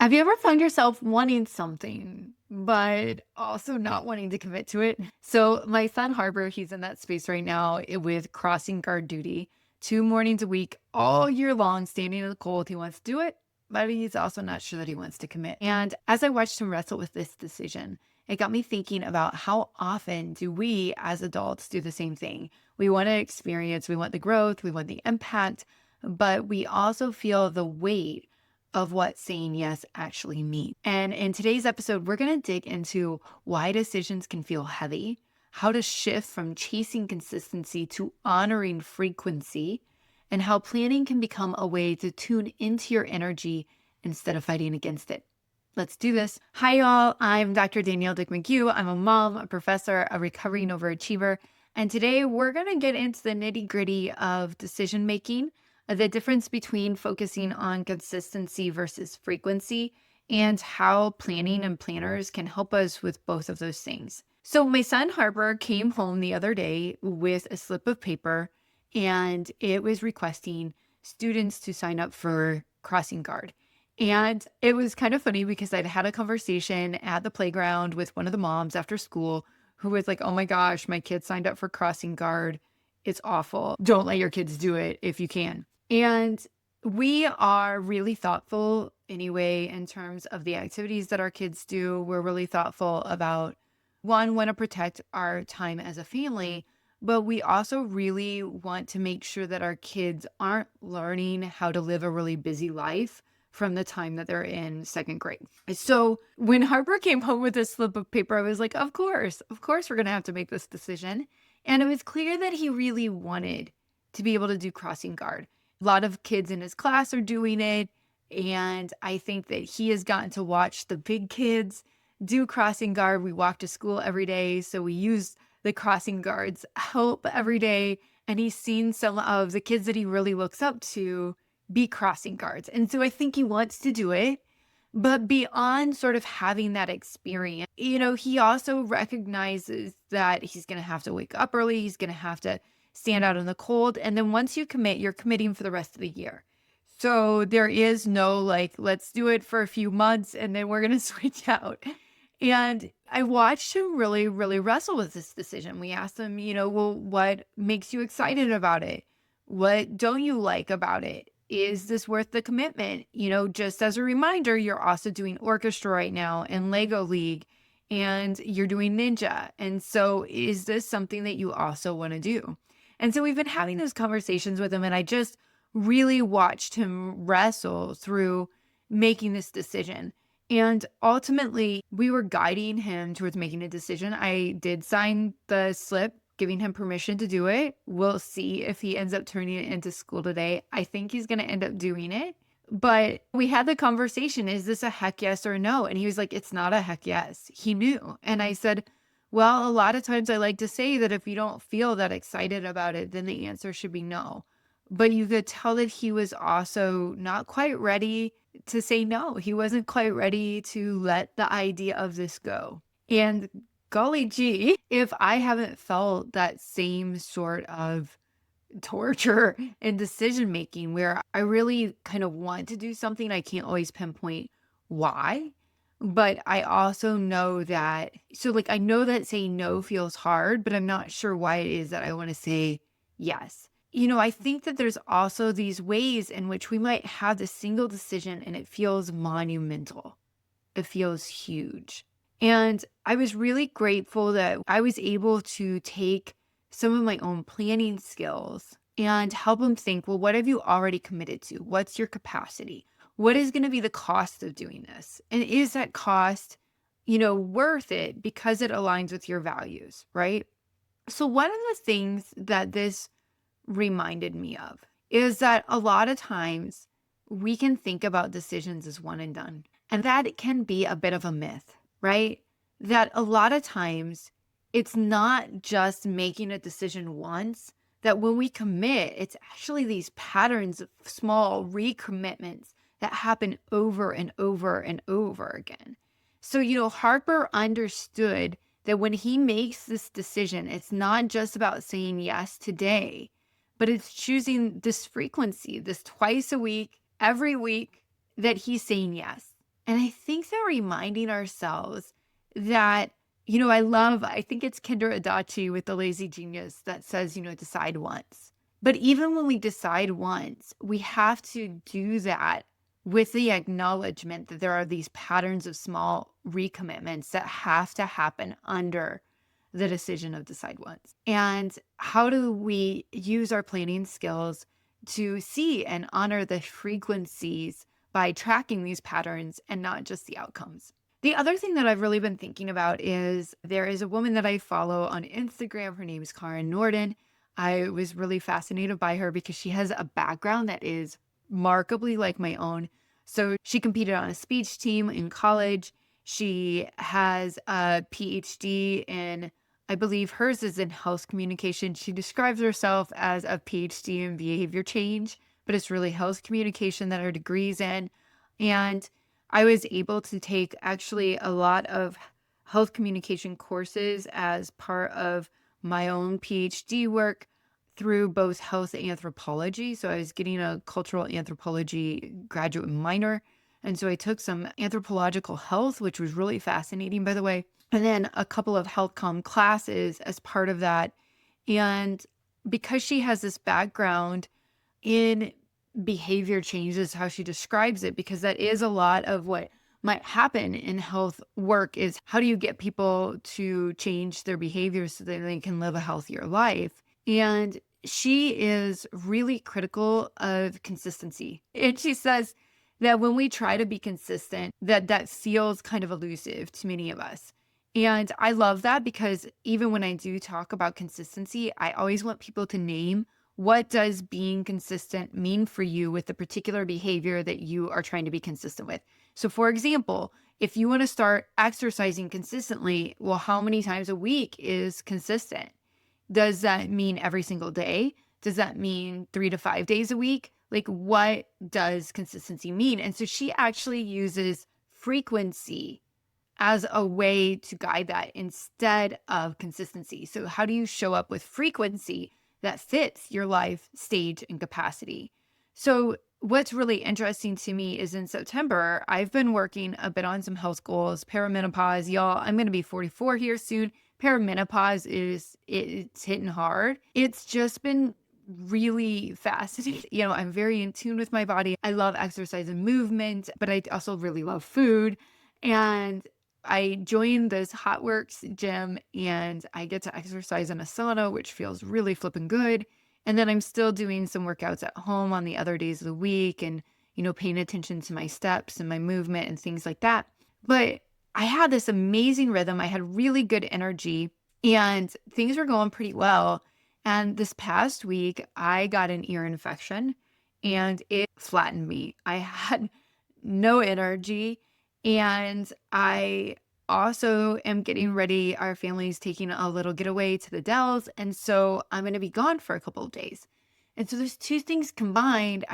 Have you ever found yourself wanting something, but also not wanting to commit to it? So, my son Harbor, he's in that space right now with crossing guard duty, 2 mornings a week, all year long, standing in the cold. He wants to do it, but he's also not sure that he wants to commit. And as I watched him wrestle with this decision, it got me thinking about how often do we as adults do the same thing? We want to experience, we want the growth, we want the impact, but we also feel the weight of what saying yes actually means. And in today's episode, we're going to dig into why decisions can feel heavy, how to shift from chasing consistency to honoring frequency, and how planning can become a way to tune into your energy instead of fighting against it. Let's do this. Hi, y'all. I'm Dr. Danielle Dick McHugh. I'm a mom, a professor, a recovering overachiever. And today we're going to get into the nitty gritty of decision making, the difference between focusing on consistency versus frequency, and how planning and planners can help us with both of those things. So, my son Harper came home the other day with a slip of paper, and it was requesting students to sign up for crossing guard. And it was kind of funny because I'd had a conversation at the playground with one of the moms after school who was like, "Oh my gosh, my kid signed up for crossing guard. It's awful. Don't let your kids do it if you can." And we are really thoughtful anyway in terms of the activities that our kids do. We're really thoughtful about one, want to protect our time as a family, but we also really want to make sure that our kids aren't learning how to live a really busy life from the time that they're in second grade. So when Harper came home with this slip of paper, I was like, of course, we're going to have to make this decision. And it was clear that he really wanted to be able to do crossing guard. A lot of kids in his class are doing it. And I think that he has gotten to watch the big kids do crossing guard. We walk to school every day. So we use the crossing guards help every day. And he's seen some of the kids that he really looks up to be crossing guards. And so I think he wants to do it. But beyond sort of having that experience, he also recognizes that he's going to have to wake up early. He's going to have to stand out in the cold. And then once you commit, you're committing for the rest of the year. So there is no like, let's do it for a few months and then we're going to switch out. And I watched him really, really wrestle with this decision. We asked him, well, what makes you excited about it? What don't you like about it? Is this worth the commitment? Just as a reminder, you're also doing orchestra right now and Lego League and you're doing ninja. And so is this something that you also want to do? And so we've been having those conversations with him, and I just really watched him wrestle through making this decision. And ultimately, we were guiding him towards making a decision. I did sign the slip, giving him permission to do it. We'll see if he ends up turning it into school today. I think he's going to end up doing it. But we had the conversation, is this a heck yes or no? And he was like, it's not a heck yes. He knew. And I said, well, a lot of times I like to say that if you don't feel that excited about it, then the answer should be no. But you could tell that he was also not quite ready to say no. He wasn't quite ready to let the idea of this go. And golly gee, if I haven't felt that same sort of torture and decision making where I really kind of want to do something, I can't always pinpoint why. But I also know that, so like, I know that saying no feels hard, but I'm not sure why it is that I want to say yes. I think that there's also these ways in which we might have this single decision and it feels monumental. It feels huge. And I was really grateful that I was able to take some of my own planning skills and help them think, well, what have you already committed to? What's your capacity? What is going to be the cost of doing this? And is that cost, worth it because it aligns with your values, right? So one of the things that this reminded me of is that a lot of times we can think about decisions as one and done. And that can be a bit of a myth, right? That a lot of times it's not just making a decision once, that when we commit, it's actually these patterns of small recommitments that happen over and over and over again. So, Harper understood that when he makes this decision, it's not just about saying yes today, but it's choosing this frequency, this twice a week, every week that he's saying yes. And I think that reminding ourselves that, I think it's Kinder Adachi with the lazy genius that says, decide once. But even when we decide once, we have to do that with the acknowledgement that there are these patterns of small recommitments that have to happen under the decision of decide once. And how do we use our planning skills to see and honor the frequencies by tracking these patterns and not just the outcomes? The other thing that I've really been thinking about is there is a woman that I follow on Instagram. Her name is Karen Norden. I was really fascinated by her because she has a background that is markedly like my own. So she competed on a speech team in college. She has a PhD in, I believe hers is in health communication. She describes herself as a PhD in behavior change, but it's really health communication that her degree's in. And I was able to take actually a lot of health communication courses as part of my own PhD work through both health anthropology. So I was getting a cultural anthropology graduate minor. And so I took some anthropological health, which was really fascinating, by the way. And then a couple of health comm classes as part of that. And because she has this background in behavior changes, how she describes it, because that is a lot of what might happen in health work is how do you get people to change their behaviors so that they can live a healthier life? And she is really critical of consistency. And she says that when we try to be consistent, that feels kind of elusive to many of us. And I love that because even when I do talk about consistency, I always want people to name what does being consistent mean for you with the particular behavior that you are trying to be consistent with. So for example, if you want to start exercising consistently, well, how many times a week is consistent? Does that mean every single day? Does that mean 3 to 5 days a week? Like, what does consistency mean? And so she actually uses frequency as a way to guide that instead of consistency. So how do you show up with frequency that fits your life stage and capacity? So what's really interesting to me is in September, I've been working a bit on some health goals, perimenopause, y'all. I'm going to be 44 here soon. Perimenopause it's hitting hard. It's just been really fascinating. I'm very in tune with my body. I love exercise and movement, but I also really love food. And I joined this Hotworks gym and I get to exercise in a sauna, which feels really flipping good. And then I'm still doing some workouts at home on the other days of the week and, paying attention to my steps and my movement and things like that. But I had this amazing rhythm. I had really good energy and things were going pretty well. And this past week, I got an ear infection and it flattened me. I had no energy. And I also am getting ready. Our family's taking a little getaway to the Dells. And so I'm going to be gone for a couple of days. And so there's two things combined.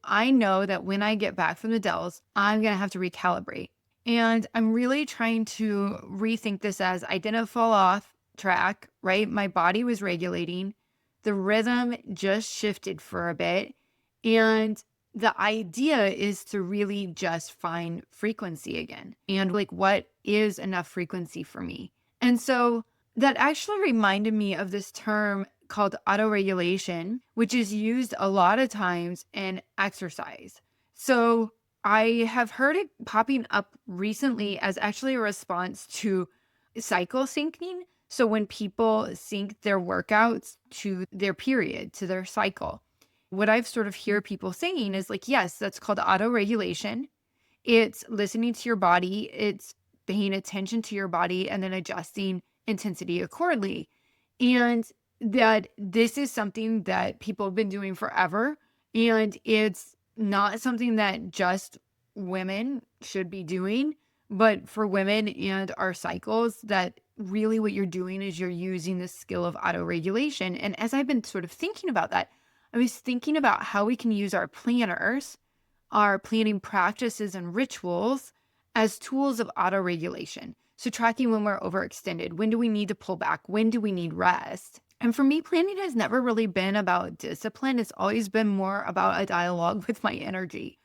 I know that when I get back from the Dells, I'm going to have to recalibrate. And I'm really trying to rethink this as I didn't fall off track, right? My body was regulating. The rhythm just shifted for a bit. And the idea is to really just find frequency again. And like, what is enough frequency for me? And so that actually reminded me of this term called autoregulation, which is used a lot of times in exercise. So I have heard it popping up recently as actually a response to cycle syncing. So when people sync their workouts to their period, to their cycle, what I've sort of hear people saying is like, yes, that's called auto-regulation. It's listening to your body. It's paying attention to your body and then adjusting intensity accordingly. And that this is something that people have been doing forever. And it's not something that just women should be doing, but for women and our cycles, that really what you're doing is you're using the skill of auto-regulation. And as I've been sort of thinking about that, I was thinking about how we can use our planners, our planning practices and rituals as tools of auto-regulation. So tracking when we're overextended, when do we need to pull back? When do we need rest? And for me, planning has never really been about discipline. It's always been more about a dialogue with my energy.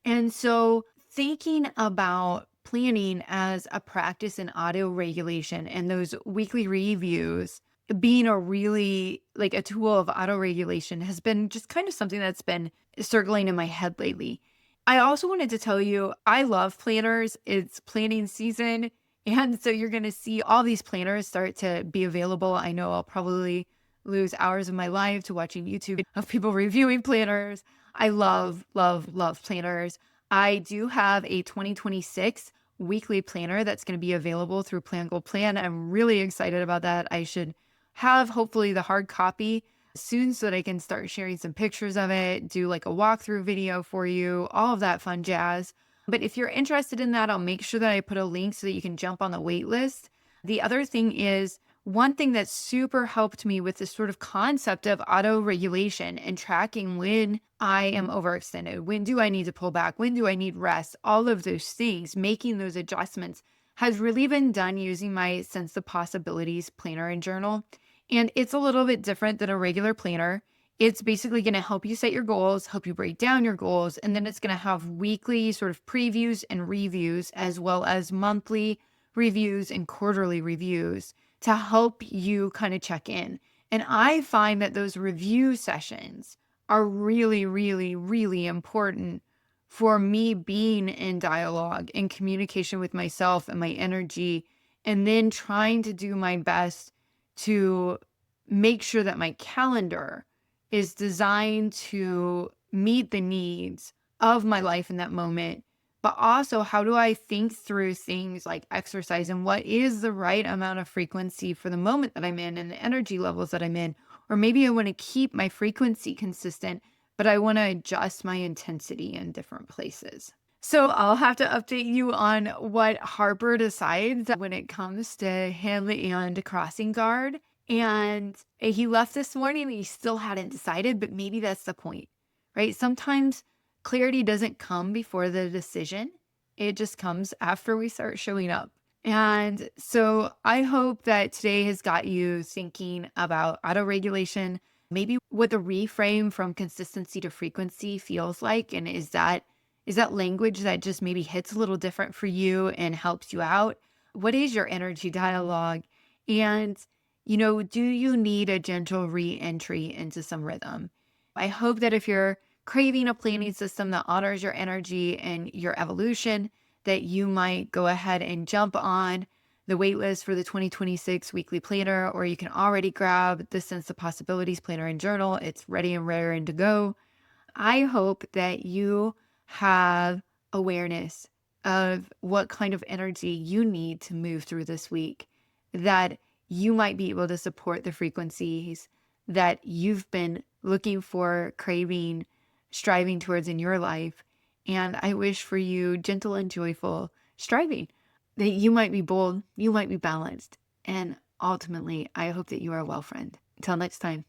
And so thinking about planning as a practice in auto regulation and those weekly reviews being a really like a tool of auto regulation has been just kind of something that's been circling in my head lately. I also wanted to tell you, I love planners. It's planning season. And so you're going to see all these planners start to be available. I know I'll probably lose hours of my life to watching YouTube of people reviewing planners. I love, love, love planners. I do have a 2026 weekly planner that's going to be available through Plan Goal Plan. I'm really excited about that. I should have hopefully the hard copy soon so that I can start sharing some pictures of it, do like a walkthrough video for you, all of that fun jazz. But if you're interested in that, I'll make sure that I put a link so that you can jump on the wait list. The other thing is, one thing that super helped me with this sort of concept of auto regulation and tracking when I am overextended, when do I need to pull back, when do I need rest, all of those things, making those adjustments has really been done using my Sense of Possibilities planner and journal. And it's a little bit different than a regular planner. It's basically going to help you set your goals, help you break down your goals, and then it's going to have weekly sort of previews and reviews, as well as monthly reviews and quarterly reviews to help you kind of check in. And I find that those review sessions are really, really, really important for me being in dialogue and communication with myself and my energy, and then trying to do my best to make sure that my calendar is designed to meet the needs of my life in that moment. But also, how do I think through things like exercise and what is the right amount of frequency for the moment that I'm in and the energy levels that I'm in? Or maybe I want to keep my frequency consistent, but I want to adjust my intensity in different places. So I'll have to update you on what Harper decides when it comes to him and crossing guard. And he left this morning and he still hadn't decided, but maybe that's the point, right? Sometimes clarity doesn't come before the decision. It just comes after we start showing up. And so I hope that today has got you thinking about auto regulation, maybe what the reframe from consistency to frequency feels like. And is that language that just maybe hits a little different for you and helps you out? What is your energy dialogue? And, do you need a gentle re-entry into some rhythm? I hope that if you're craving a planning system that honors your energy and your evolution, that you might go ahead and jump on the waitlist for the 2026 weekly planner, or you can already grab the Sense of Possibilities planner and journal. It's ready and raring to go. I hope that you have awareness of what kind of energy you need to move through this week, that you might be able to support the frequencies that you've been looking for, craving, striving towards in your life. And I wish for you gentle and joyful striving, that you might be bold, you might be balanced. And ultimately, I hope that you are well, friend. Until next time.